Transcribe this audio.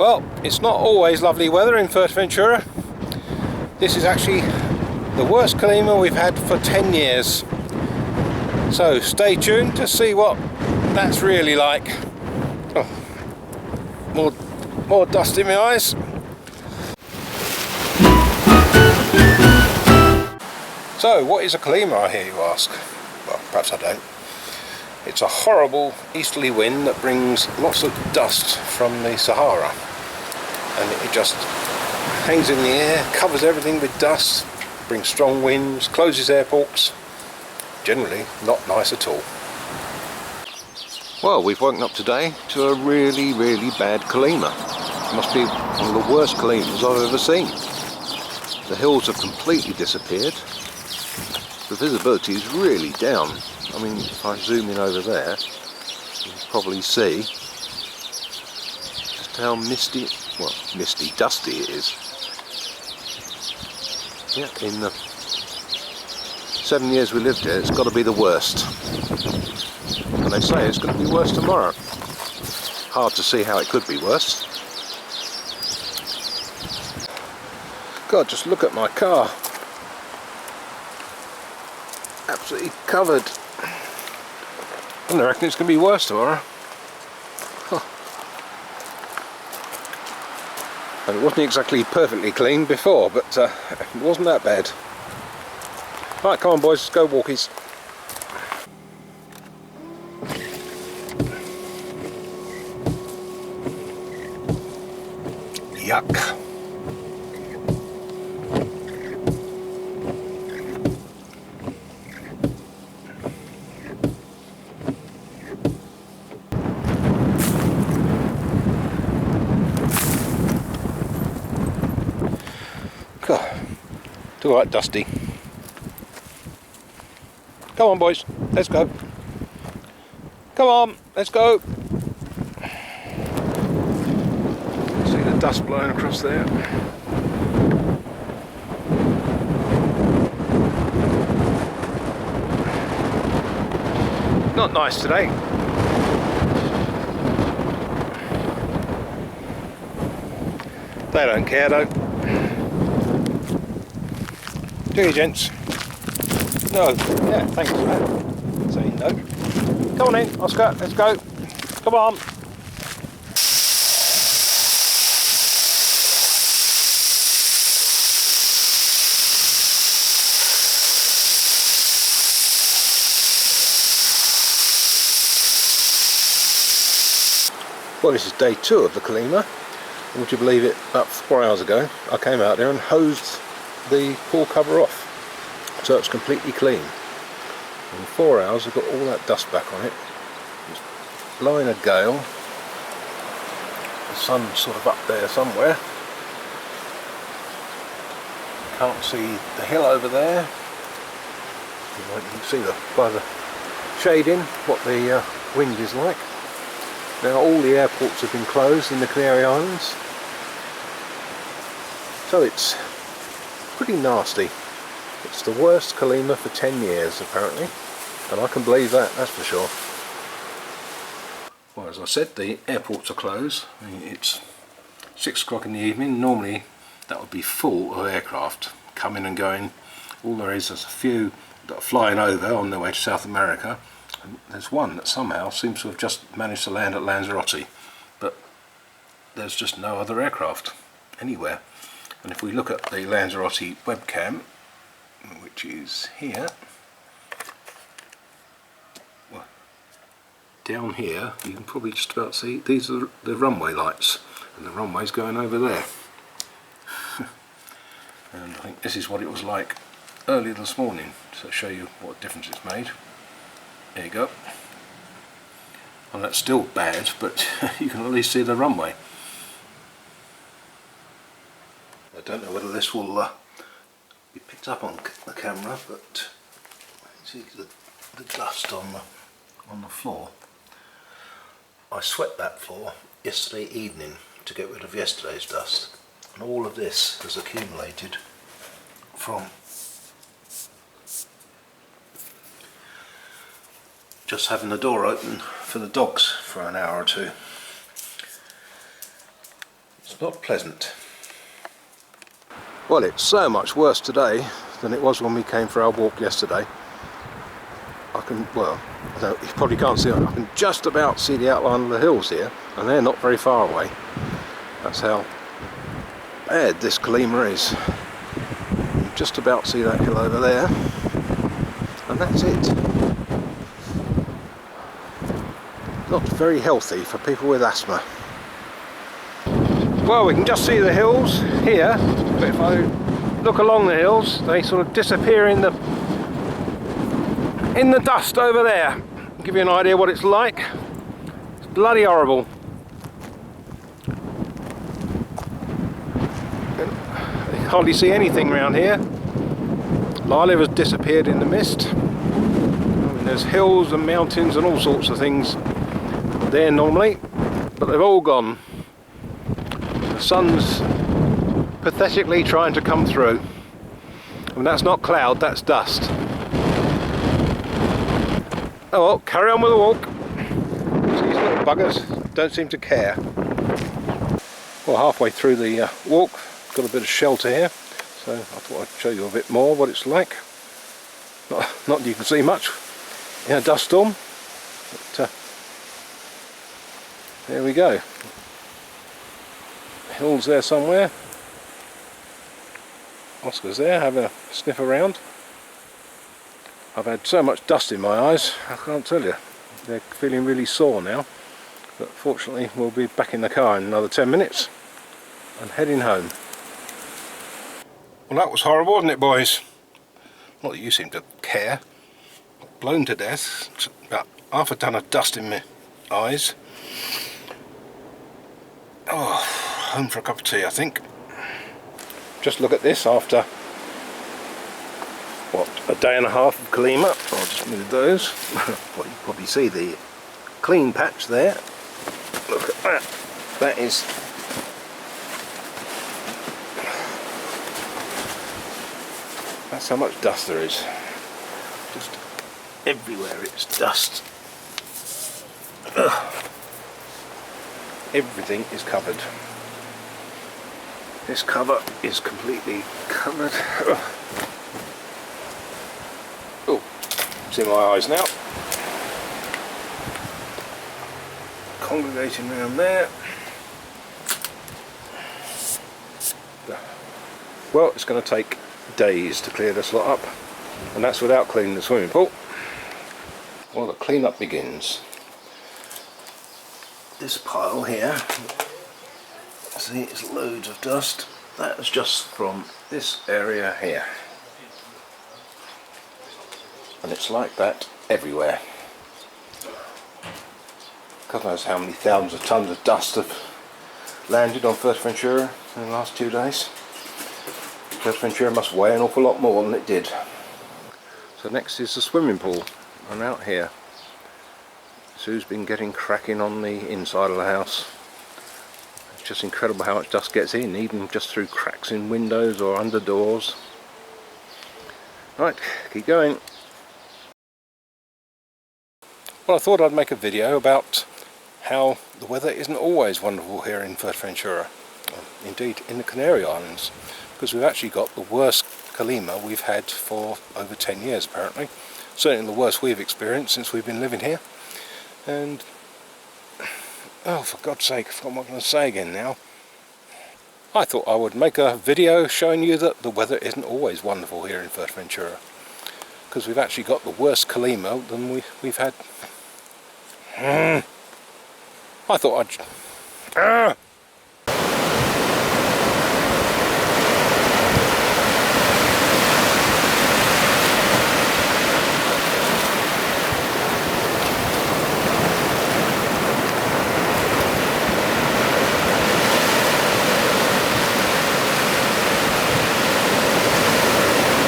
Well, it's not always lovely weather in Fuerteventura. This is actually the worst Calima we've had for 10 years. So stay tuned to see what that's really like. Oh, more dust in my eyes. So what is a Calima, I hear you ask? Well, perhaps I don't. It's a horrible easterly wind that brings lots of dust from the Sahara, and it just hangs in the air, covers everything with dust, brings strong winds, closes airports. Generally not nice at all. Well, we've woken up today to a really bad Calima. It must be one of the worst Calimas I've ever seen. The hills have completely disappeared. The visibility is really down. I mean, if I zoom in over there, you can probably see just how dusty it is. Yeah, in the 7 years we lived here, it's got to be the worst. And they say it's going to be worse tomorrow. Hard to see how it could be worse. God, just look at my car. Absolutely covered. And I reckon it's going to be worse tomorrow. Huh. And it wasn't exactly perfectly clean before, but it wasn't that bad. Right, come on boys, let's go walkies. Yuck. It's alright, dusty. Come on boys, let's go. Come on, let's go. See the dust blowing across there. Not nice today. They don't care though. Do you, gents? No. Yeah, thanks for that. Saying no. Come on in, Oscar, let's go. Come on. Well, this is day 2 of the Calima. And would you believe it, about 4 hours ago, I came out there and hosed the pool cover off, so it's completely clean. In 4 hours I've got all that dust back on it. It's blowing a gale. The sun's sort of up there somewhere. Can't see the hill over there. You can see by the shading what the wind is like. Now all the airports have been closed in the Canary Islands, so it's pretty nasty. It's the worst Calima for 10 years apparently, and I can believe that, that's for sure. Well, as I said, the airports are closed. I mean, it's 6 o'clock in the evening. Normally that would be full of aircraft coming and going. All there is a few that are flying over on their way to South America, and there's one that somehow seems to have just managed to land at Lanzarote, but there's just no other aircraft anywhere. And if we look at the Lanzarote webcam, which is here, well, down here you can probably just about see these are the runway lights, and the runway's going over there. And I think this is what it was like earlier this morning, to show you what difference it's made. There you go. Well, that's still bad, but you can at least see the runway. I don't know whether this will be picked up on the camera, but see the dust on the floor. I swept that floor yesterday evening to get rid of yesterday's dust, and all of this has accumulated from just having the door open for the dogs for an hour or two. It's not pleasant. Well, it's so much worse today than it was when we came for our walk yesterday. Well, you probably can't see it. I can just about see the outline of the hills here, and they're not very far away. That's how bad this Calima is. You can just about see that hill over there, and that's it. Not very healthy for people with asthma. Well, we can just see the hills here, but if I look along the hills, they sort of disappear in the dust over there. I'll give you an idea what it's like. It's bloody horrible. You can hardly see anything around here. Lila has disappeared in the mist. I mean, there's hills and mountains and all sorts of things there normally, but they've all gone. The sun's pathetically trying to come through. I mean, that's not cloud, that's dust. Oh well, carry on with the walk. These little buggers don't seem to care. Well, halfway through the walk, got a bit of shelter here, so I thought I'd show you a bit more what it's like. Not that you can see much in a dust storm, but there we go. Hills there somewhere. Oscar's there, having a sniff around. I've had so much dust in my eyes, I can't tell you. They're feeling really sore now. But fortunately we'll be back in the car in another 10 minutes and heading home. Well, that was horrible, wasn't it, boys? Not that you seem to care. Blown to death. It's about half a ton of dust in my eyes. Oh, home for a cup of tea, I think. Just look at this after, what, a day and a half of Calima. I'll just move those. Well, you can probably see the clean patch there. Look at that. That is... That's how much dust there is. Just everywhere it's dust. Ugh. Everything is covered. This cover is completely covered. Oh, it's in my eyes now. Congregating around there. Well, it's going to take days to clear this lot up, and that's without cleaning the swimming pool. Well, the clean-up begins. This pile here, see, it's loads of dust. That is just from this area here, and it's like that everywhere. God knows how many thousands of tons of dust have landed on Fuerteventura in the last 2 days. Fuerteventura must weigh an awful lot more than it did. So next is the swimming pool. I'm out here. Sue's been getting cracking on the inside of the house. It's just incredible how much dust gets in, even just through cracks in windows or under doors. Right, keep going. Well, I thought I'd make a video about how the weather isn't always wonderful here in Fuerteventura. Indeed, in the Canary Islands, because we've actually got the worst Calima we've had for over 10 years apparently. Certainly the worst we've experienced since we've been living here. And, oh, for God's sake, I forgot what I'm going to say again now. I thought I would make a video showing you that the weather isn't always wonderful here in Fuerteventura, because we've actually got the worst Calima than we've had. I thought I'd...